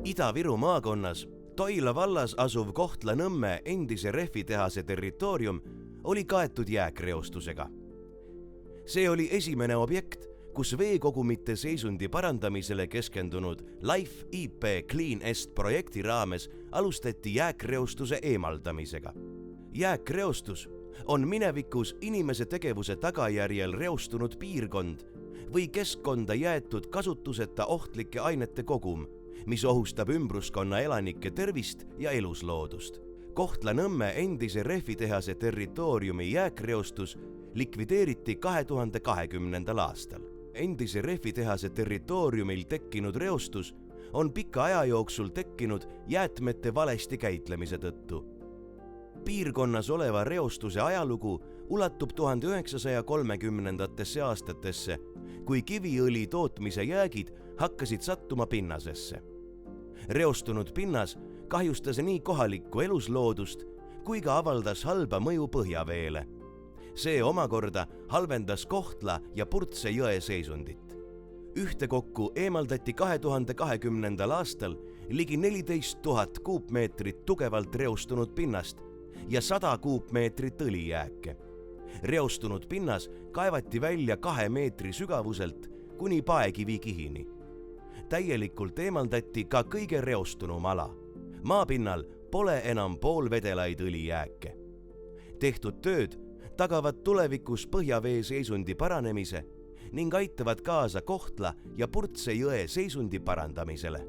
Ida-Viru maakonnas Toila vallas asuv Kohtla-Nõmme endise rehvitehase territoorium oli kaetud jääkreostusega. See oli esimene objekt, kus veekogumite seisundi parandamisele keskendunud Life IP Clean Est projekti raames alustati jääkreostuse eemaldamisega. Jääkreostus on minevikus inimese tegevuse tagajärjel reostunud piirkond või keskkonda jäetud kasutuseta ohtlike ainete kogum, mis ohustab ümbruskonna elanike tervist ja elusloodust. Kohtla-Nõmme endise rehvitehase territooriumi jääkreostus likvideeriti 2020. aastal. Endise rehvitehase territooriumil tekkinud reostus on pika aja jooksul tekkinud jäätmete valesti käitlemise tõttu. Piirkonnas oleva reostuse ajalugu ulatub 1930. aastatesse, kui kiviõli tootmise jäägid hakkasid sattuma pinnasesse. Reostunud pinnas kahjustas nii kohalikku elusloodust kui ka avaldas halba mõju põhjaveele. See omakorda halvendas Kohtla ja Purtse jõe seisundit. Ühtekokku eemaldati 2020. aastal ligi 14 000 kuupmeetrit tugevalt reostunud pinnast ja 100 kuupmeetrit õlijääke. Reostunud pinnas kaevati välja 2 meetri sügavuselt kuni paekivikihini. Täielikult eemaldati ka kõige reostunum ala. Maapinnal pole enam poolvedelaid õlijääke. Tehtud tööd tagavad tulevikus põhjavee seisundi paranemise ning aitavad kaasa Kohtla ja Purtse jõe seisundi parandamisele.